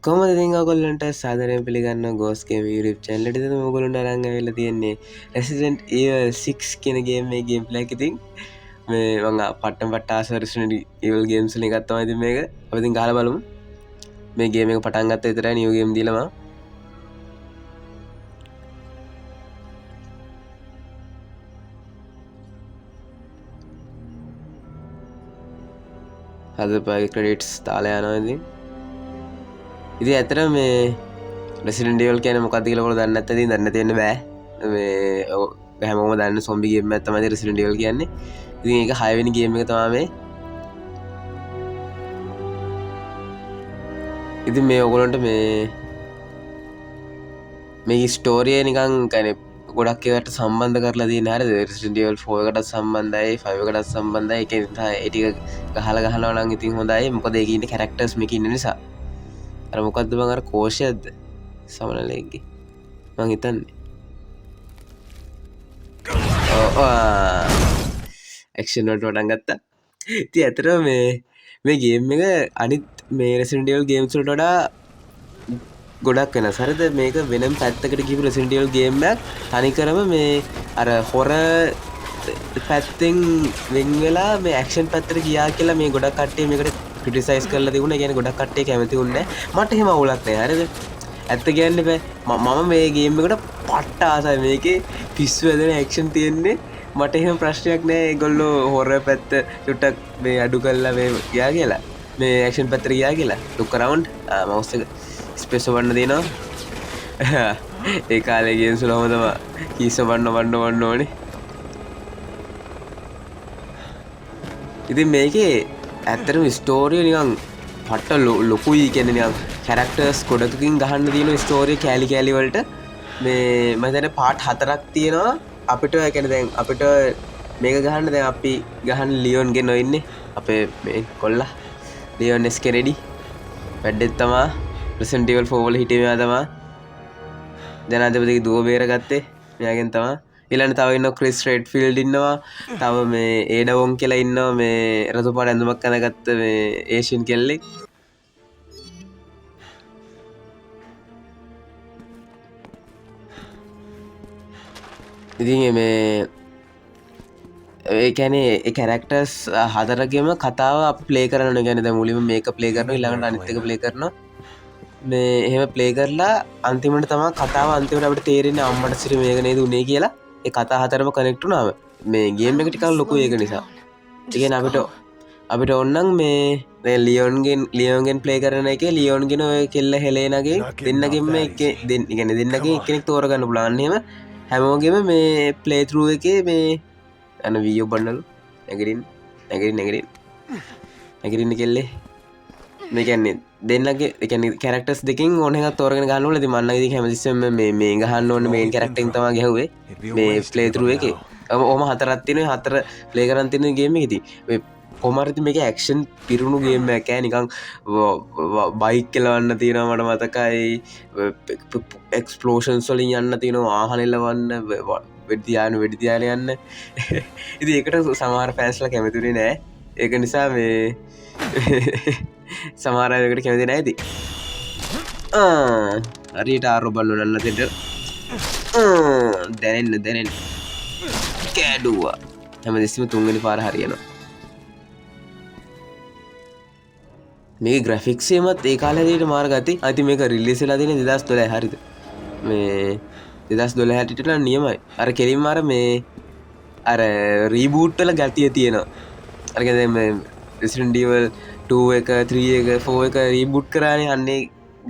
කොහොමද ඉතින් ඔයගොල්ලන්ට සාදරයෙන් පිළිගන්නවා Ghost Game YouTube channel එකට. ඉතින් ඔයගොල්ලන්ට අරන් ඇවිල්ලා තියෙන්නේ Resident Evil 6 කියන ගේම් එකේ ගේම් ප්ලේ එක. ඉතින් මේ මම පට්ටම් පට්ට ආස Resident Evil games වලින් එකක් තමයි ඉතින් මේක. අපි ඉතින් ගහලා බලමු. මේ ගේම් එක පටන් ගත්ත විතරයි නියු ගේම් දීලා මම. හදපාගේ ක්‍රෙඩිට්ස් දාලා යනවා ඉතින්. ඉතින් ඇත්තට මේ Resident Evil කියන්නේ මොකක්ද කියලා ඔයගොල්ලෝ දන්නේ නැත්නම් ඉතින් දන්න තියෙන්න බෑ. මේ හැමෝම දන්න zombie game එකක් තමයි Resident Evil කියන්නේ. ඉතින් ඒක 6 වෙනි ගේම් එක තමයි මේ. ඉතින් මේ ඔයගොල්ලන්ට මේ ස්ටෝරිය නිකන් කියන්නේ ගොඩක් ඒවාට සම්බන්ධ කරලා තියෙන හරියද? Resident Evil 4 එකටත් සම්බන්ධයි 5 එකටත් සම්බන්ධයි. ඒක නිසා ඒ ටික ගහලා ගහනවා නම් ඉතින් හොඳයි. මොකද ඒකේ ඉන්න කැරක්ටර්ස් මේකේ ඉන්න නිසා. අර මොකද්ද මං අර කෝෂයක්ද? සමනලෙක්ගේ. මං හිතන්නේ. ඇක්ෂන් වලට පටන් ගත්තා. ඉතින් ඇත්තටම මේ ගේම් එක අනිත් මේ Resident Evil games වලට වඩා ගොඩක් වෙනස්. හරිද? මේක වෙනම පැත්තකට ගිහපු Resident Evil ගේම් එකක්. තනිකරම මේ අර හොරර් පැත්තෙන් වෙන් වෙලා මේ ඇක්ෂන් පැත්තට ගියා කියලා මේ ගොඩක් කට්ටිය මේකට ක්‍රිටිසයිස් කරලා තිබුණා. ඒ කියන්නේ ගොඩක් කට්ටිය කැමති වුණේ නැහැ. මට එහෙම අවුලක් නැහැ. හරිද? ඇත්ත කියන්න බෑ. මම මේ ගේම් එකට පට්ට ආසයි. මේකේ පිස්සු වැදෙන ඇක්ෂන් තියෙන්නේ. මට එහෙම ප්‍රශ්නයක් නෑ. ඒගොල්ලෝ හොරර් පැත්ත චුට්ටක් මේ අඩු කරලා මේ ගියා කියලා. මේ ඇක්ෂන් පැත්තට ගියා කියලා. ලුක් අරවුන්ඩ් මවුස් එක ස්පේස් වන්න දෙනවා. ඒ කාලේ ගේම්ස් වල හොඳම කීස් වන්න ඕනේ. ඉතින් මේකේ ඇත්තටම ස්ටෝරිය නිකන් පට්ට ලොකුයි කියන්නේ නිකන් කැරක්ටර්ස් ගොඩකින් ගහන්න තියෙන ස්ටෝරිය කෑලි වලට මේ මම හිතන්නේ පාර්ට් 4ක් තියෙනවා. අපිට ඒ කියන්නේ දැන් අපිට මේක ගහන්න දැන් අපි ගහන්න ලියොන් ගෙන ඉන්නේ. අපේ මේ කොල්ලා ලියොන් එස් කෙනෙඩි වැඩෙත් තමා Resident Evil 4 වල හිටියේ මෙයා තමා. ජනාධිපතිගේ දුව බේරගත්තේ මෙයාගෙන් තමා. ඊළඟට තව ඉන්නවා ක්‍රිස් රෙඩ්ෆීල්ඩ් ඉන්නවා. තව මේ ඒඩා වොන් කියලා ඉන්නවා මේ රතු පාට ඇඳුමක් අඳගත්ත මේ ඒෂියන් කෙල්ලෙක්. ඉතින් මේ ඒ කියන්නේ ඒ කැරක්ටර්ස් හතරගෙම කතාව අපි ප්ලේ කරනවා. ඒ කියන්නේ දැන් මුලින්ම මේක ප්ලේ කරනවා ඊළඟට අනිත් එක ප්ලේ කරනවා. මේ එහෙම ප්ලේ කරලා අන්තිමට තමයි කතාව අන්තිමට අපිට තේරෙන්නේ අම්මට සිරි මේක නේද උනේ කියලා. ඒ කතා හතරම කනෙක්ට් වුණාම මේ ගේම් එක ටිකක් ලොකු ඒක නිසා. ඒ කියන්නේ අපිට ඕනනම් මේ දැන් ලියෝන්ගෙන් ප්ලේ කරන එකේ ලියෝන්ගෙන ඔය කෙල්ල හෙලේනගේ දෙන්නගෙම එකේ කියන්නේ දෙන්නගේ එක්කෙනෙක් තෝරගන්න පුළුවන්. එහෙම හැමෝගෙම මේ ප්ලේ ත්‍රූ එකේ මේ අන වීඩියෝ බණ්ඩලු නැගිටින්න කෙල්ලේ මේ කියන්නේ දෙන්නගේ ඒ කියන්නේ කැරක්ටර්ස් දෙකෙන් ඕන එකක් තෝරගෙන ගන්න ඕනේ. ඉතින් මම ඉතින් හැමතිස්සෙම මේ ගහන්න ඕනේ මේන් කැරක්ටර් එකෙන් තමයි ගැහුවේ මේ ප්ලේ ත්‍රූ එකේ. ඔහොම හතරක් තියෙනවා. හතර ප්ලේ කරන් තියෙන ගේම් එක. ඉතින් මේ කොහමද ඉතින් මේක ඇක්ෂන් පිරුණු ගේම් එකක් ඈ. නිකන් බයික් කෙලවන්න තියෙනවා මට මතකයි. එක්ස්ප්ලෝෂන්ස් වලින් යන්න තියෙනවා. ආහන එලවන්න වෙඩි තියාගෙන යන්න. ඉතින් ඒකට සමහර ෆෑන්ස්ලා කැමතිුනේ නෑ. ඒක නිසා මේ සමහර අය ඒකට කැමති නෑ ඉතින්. හරියට ආරෝ බලන්න නැතෙට දැනෙන්න කෑඩුවා. හැමදෙස්සෙම තුන්වෙනි පාර හරියනවා. මේකේ ග්‍රැෆික්ස් එකමත් ඒ කාලේ හැටියට මාර ගති. අයිති මේක රිලීස් වෙලා තියෙන්නේ 2012 හරිද? මේ 2012 හැටියට නම් නියමයි. අර කෙලින්ම අර මේ අර රීබූට් වල ගතිය තියෙනවා. අර කියන්නේ මේ Resident Evil 2 එක 3 එක 4 එක රීබූට් කරානේ. අන්නේ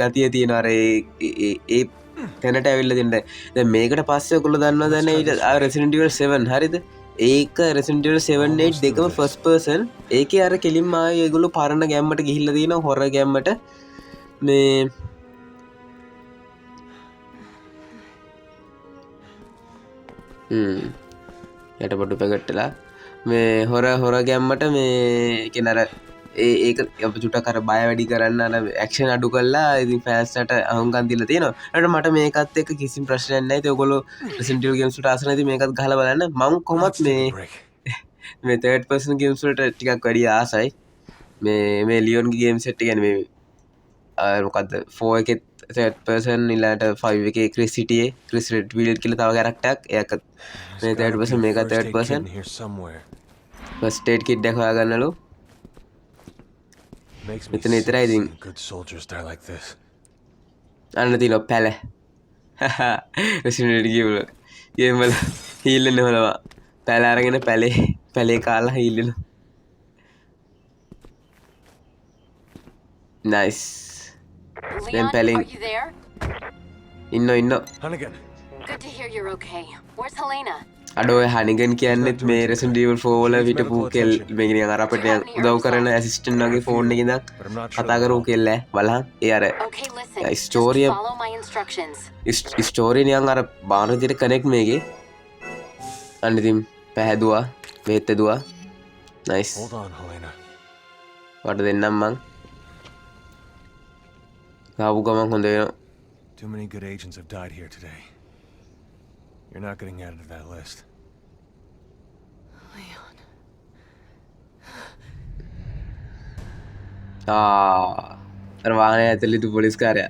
ගතිය තියෙනවා. අර ඒ තැනට ඇවිල්ලා තියෙන. දැන් මේකට පස්සේ ඔයගොල්ලෝ දන්නවද නැහැ Resident Evil 7 හරිද? ඒක Resident Evil 7 8 දෙකම first person. ඒකේ අර කෙලින්ම ආයේ ඒගොල්ලෝ පරණ ගැම්මට ගිහිල්ලා තියෙනවා හොරර් ගැම්මට. මේ යටපොඩු පැකට්ටලා මේ හොර ගැම්මට මේ කියන අර ඒක අප චුට්ටක් අර බය වැඩි කරන්න අර ඇක්ෂන් අඩු කරලා ඉතින් ෆෑන්ස්ලට අහුම්කම් දීලා තියෙනවා. ඊට මට මේකත් එක්ක කිසිම ප්‍රශ්නයක් නැහැ. ඉතින් ඔයගොල්ලෝ Resident Evil games වලට ආස නැති මේකත් ගහලා බලන්න. මම කොහොමත් මේ third person games වලට ටිකක් වැඩි ආසයි. මේ ලියොන්ගේ ගේම් සෙට් කියන්නේ මොකක්ද 4 එකෙත් third person ඊළඟට 5 එකේ ක්‍රිස් හිටියේ ක්‍රිස් රෙඩ්ෆීල්ඩ් කියලා තව කැරක්ටරයක් එයාක මේ third person මේක third person first aid kit එක හොයාගන්නලු මෙතන විතරයි ඉතින් අන්න තියෙනවා පැල Resident Evil ගේම් වල හීල් වෙන්න හොලවා පැල අරගෙන පැලේ කාලා හීල් වෙනවා nice Leon, are you there? ඉන්න Hunnigan. Good to hear you're okay. Where's Helena? අඩෝ හනිගන් කියන්නෙත් මේ Resident Evil 4 වල හිටපු කෙල් මේ නිකන් අර අපිට උදව් කරන ඇසිස්ටන්ට් වගේ ෆෝන් එකකින් කතා කරපු කෙල්ල බලහන් ඒ අර Okay, listen. ස්ටෝරිය Just follow my instructions. ස්ටෝරිය නිකන් අර බාන විදිහට කනෙක්ට් මේකේ අන්න ඉතින් පැහැදුවා බෙහෙත් දුවා nice Hold on, Helena. වට දෙන්නම් මං ගාපු ගමන් හොඳ වෙනවා Too many good agents have died here today. You're not getting added to that list. Leon. අර වාහනේ ඇතුළේ ඉතු පොලිස් කාර්යය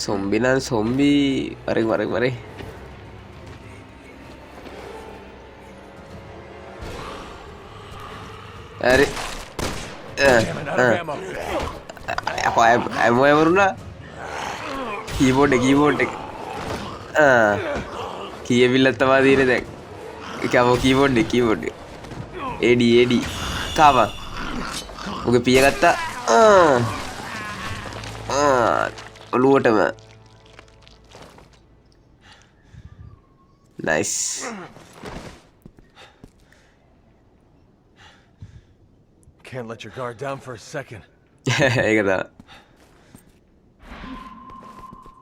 සොම්බි නම් සොම්බි වරේ අර ඇමෝ ඇවරුණා කීබෝඩ් එක කියවිල්ලත්තවා දීන දැන් එකම කීබෝඩ් ඒඩි කාවා උගේ පිය ගත්තා ඔලුවටම nice Can't let your guard down for a second. ඒක තමයි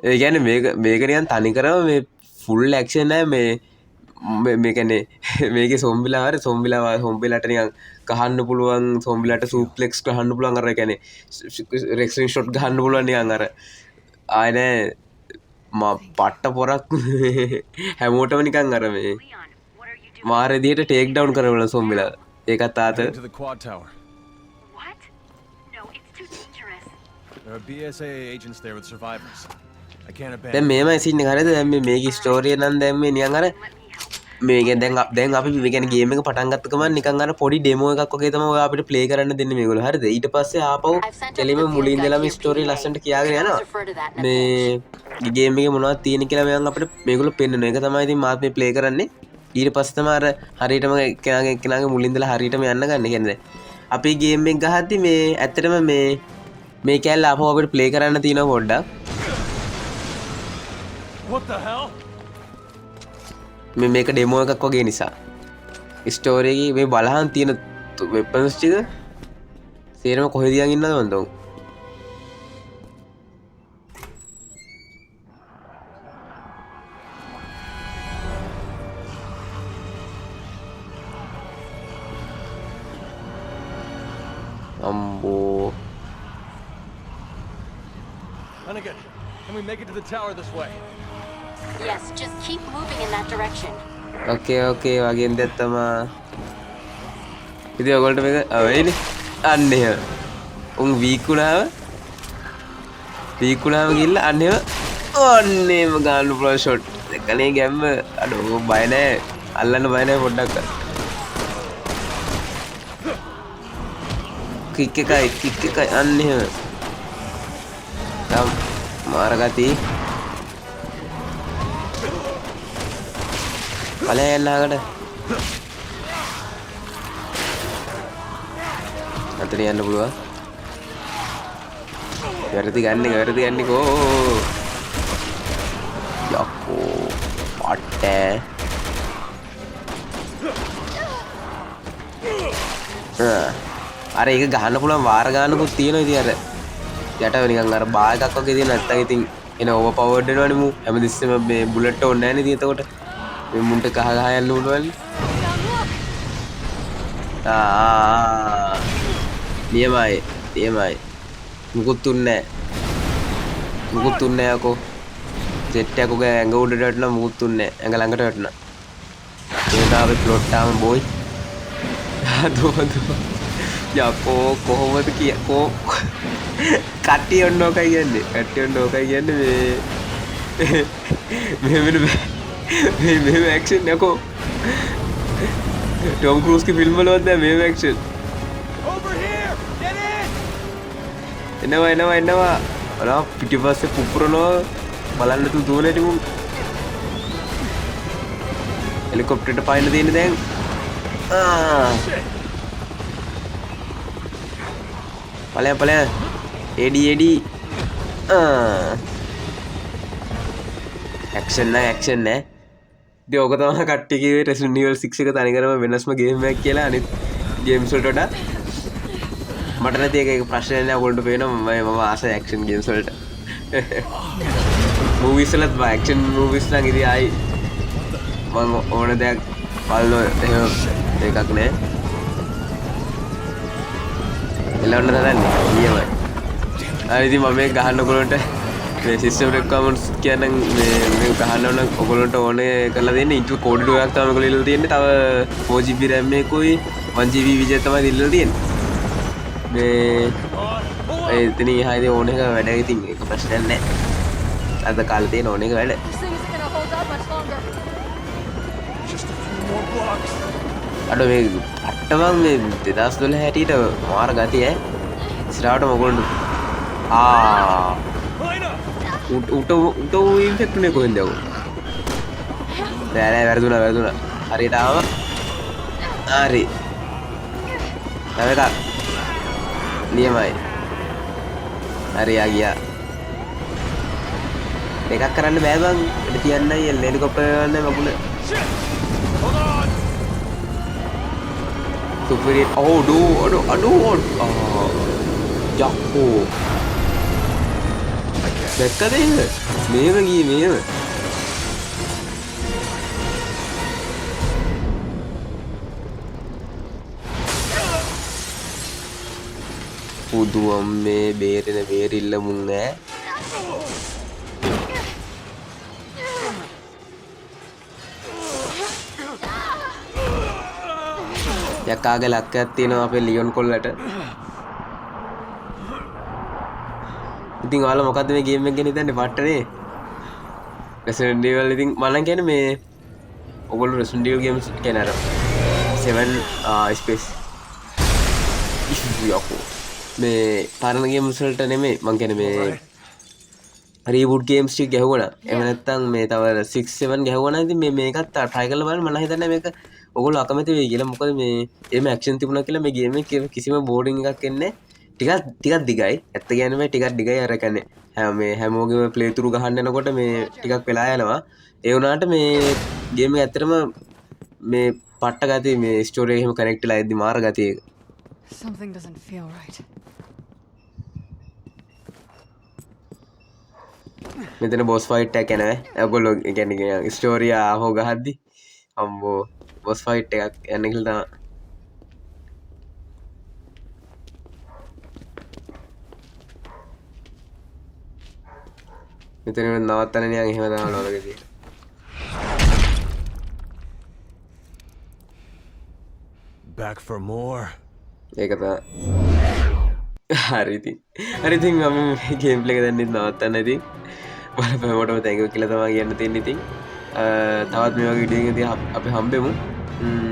ඒ කියන්නේ මේක නිකන් තනි කරම මේ ෆුල් ඇක්ෂන් නෑ මේ කියන්නේ මේකේ සොම්බිලාට නිකන් ගහන්න පුළුවන් සොම්බිලාට සූප්ලෙක්ස් ගහන්න පුළුවන් අර කියන්නේ රෙක්සින් ෂොට් ගහන්න පුළුවන් නිකන් අර ආය නෑ පට්ට පොරක් හැමෝටම නිකන් අර මේ මාර විදියට ටේක් ඩවුන් කරවල සොම්බිලා ඒකත් ආත To the quad tower. What? No, it's too dangerous. There are BSA agents there with survivors. I can't දැන් abandon. මේමයි සින්න හරියද දැන් මේකේ ස්ටෝරිය නම් දැන් මේ නිකන් අර මේකෙන් දැන් අපි මේ කියන්නේ ගේම් එක පටන් ගත්ත ගමන් නිකන් අර පොඩි ඩෙමෝ එකක් වගේ තමයි ඔය අපිට ප්ලේ කරන්න දෙන්නේ මේගොල්ලෝ හරිද ඊට පස්සේ ආපහු කෙලිම මුලින් ඉඳලා මේ ස්ටෝරිය ලස්සනට කියාගෙන යනවා මේ ගේම් එකේ මොනවද තියෙන කියලා මම අපිට මේගොල්ලෝ පෙන්නනවා ඒක තමයි ඉතින් මාත් මේ ප්ලේ කරන්නේ ඊට පස්සේ තමයි අර හරියටම කෙනාගේ මුලින් ඉඳලා හරියටම යන්න ගන්න කියන්නේ අපි ගේම් එක ගහද්දි මේ ඇත්තටම මේ කැල්ල ආපහු අපිට ප්ලේ කරන්න තියෙනවා පොඩ්ඩක් What the hell? මේක ඩෙමෝ එකක් වගේ නිසා ස්ටෝරි එකේ මේ බලහන් තියෙන වෙපන්ස් ටික සේරම කොහෙද යන් ඉන්නවද මන්ද උන් අම්බෝ Hunnigan, can we make it to the tower this way? Yes, just keep moving in that direction. ඕකේ වගේ දෙයක් තමා ඉතින් ඔයගොල්ලෝ මේක වෙයිනේ අන්න එහෙම උන් වීකුණාම ගිහිල්ලා අන්න එහෙම ඔන්නේම ගන්න පුළුවන් ෂොට් එකනේ ගැම්ම අඩෝ බය නැහැ අල්ලන්න බය නැහැ පොඩ්ඩක් කික් එකයි අන්න එහෙම තම මාරගති පලය යන්නකට අතන යන්න පුළුවන් වැරදි ගන්නකෝ යක්කෝ පට්ට අර ඒක ගහන්න පුළුවන් වාර ගන්නකුත් තියෙනවා ඉතින් අර යට නිකන් අර බා එකක් වගේ තියෙන නැත්තම් ඉතින් එන ඕවර් පවර්ඩ් වෙනවනේ මු හැමතිස්සෙම මේ බුලට් ඕනේ නැහැ නේද එතකොට මේ මුන්ට කහ යන්න පුළුවන් නියමයි මුකුත් තුන්නේ යකෝ සෙට් එකක ඇඟ උඩට වැටුණා මුකුත් තුන්නේ ඇඟ ළඟට වැටුණා ඒතාව පලොට්ටාම බොයි දුවදුව යකෝ කොහොමද කිය කෝ කට්ටිය ඔන්න ඕකයි කියන්නේ කට්ටිය ඔන්න ඕකයි කියන්නේ මෙහෙම ඇක්ෂන් යකෝ ටොම් ක්‍රූස්ගේ ෆිල්ම් වලවත් නෑ මෙහෙම ඇක්ෂන් එනවා අර පිටිපස්සේ පුපුරනවා බලන්න තු දුවන ටිකු හෙලිකොප්ටරේට පාන්න තියෙන දැන් ඵලයන් එඩි ඇක්ෂන් නෑ ඉතින් ඕක තමයි කට්ටිය කිව්වේ Resident Evil 6 එක තනිකරම වෙනස්ම ගේම් එකක් කියලා අනිත් ගේම්ස් වලට වඩා මට නැති එක ප්‍රශ්නයක් නෑ ඔයගොල්ලන්ට පේනවා මම ආස ඇක්ෂන් ගේම්ස් වලට මූවිස් වලත් ඇක්ෂන් මූවිස් නම් ඉතින් ආයි මම ඕන දෙයක් බලනවා එහෙම එකක් නෑ එලවන්න තරන්නේ ඊයමයි අර ඉතින් මම මේක ගහන්න ඔයගොල්ලන්ට මේ සිස්ටම් රික්වයර්මන්ට්ස් කියන්නේ මේ ගහන්න ඕන ඔයගොල්ලන්ට ඕනේ කරලා දෙන්නේ ඉන්ටර් කෝඩඩ් එකක් තමයි ඔයගොල්ලෝ ඉල්ලලා තියෙන්නේ තව 4GB RAM එකකුයි 1GB විජය තමයි ඉල්ලලා තියෙන්නේ මේ එතන ඉහාදී ඕන එක වැඩ ඉතින් ඒක ප්‍රශ්නයක් නෑ අද කාලේ තියෙන ඕන එක වැඩ අඩ මේ අට්ටමං මේ 2012 හැටියට මාර ගතිය ඉස්සරහට මොකද උට ඉන්ෆෙක්ටුනේ කොහෙන්ද යකෝ නෑ වැරදුනා හරියට ආව හරි තව එකක් නියමයි හරි ගියා එකක් කරන්න බෑ බං ඉත තියන්නයි හෙලිකොප්ටර් යන්නේ මගුල සුපිරි අඩෝ යක්කෝ දැක්කද මේව ගියේ මේව පුදුම මේ බේරෙන බේරිල්ල මුන් නෑ යකාගේ ලක්කයක් තියෙනවා අපේ ලියොන් කොල්ලට ඉතින් ඔයාලා මොකද්ද මේ ගේම් එක ගැන හිතන්නේ පට්ටනේ Resident Evil ඉතින් මම කියන්නේ මේ ඔයගොල්ලෝ Resident Evil games කියන අර 7 space යකෝ මේ පරණ ගේම්ස් වලට නෙමෙයි මම කියන්නේ මේ රීබූට් ගේම්ස් ටික ගැහුවා එහෙම නැත්නම් මේ තව 6 7 ගැහුවා ඉතින් මේකත් try කරලා බලන්න මම හිතන්නේ මේක ඔයගොල්ලෝ අකමැති වෙයි කියලා මොකද මේ එහෙම ඇක්ෂන් තිබුණා කියලා මේ ගේම් එකේ කිසිම බෝරින් එකක් එන්නේ ටිකක් දිගයි ඇත්ත කියන්නේ මේ ටිකක් දිගයි අර කියන්නේ මේ හැමෝගෙම ප්ලේ තුරු ගහන්න යනකොට මේ ටිකක් වෙලා යනවා ඒ වුණාට මේ ගේම් එක ඇත්තටම මේ පට්ට ගතිය මේ ස්ටෝරි එක එහෙම කනෙක්ට් වෙලා ඉද්දි මාර ගතිය ඒක Something doesn't feel right. මෙතන බොස් ෆයිට් එකක් යනවා ඔයගොල්ලෝ කියන්නේ ස්ටෝරිය ආහෝ ගහද්දි අම්බෝ බොස් ෆයිට් එකක් යන්න කියලා තමයි මෙතන නවත්තන්න නියන් එහෙම තමයි ලෝකෙදී Back for more. ඒක තමයි හරි ඉතින් මම මේ ගේම් ප්ලේ එක දැන් නවත්තන්න ඉතින් බලපෑමටම තැන්ක් යූ කියලා තමයි කියන්න තියෙන්නේ ඉතින් තවත් මේ වගේ වීඩියෝ එකකින් අපි හම්බෙමු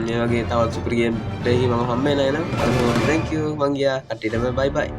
මේ වගේ තවත් සුපර් ගේම් ප්ලේ එකකින් මම හම්බ වෙනා එන thank you මං ගියා කට්ටියටම bye bye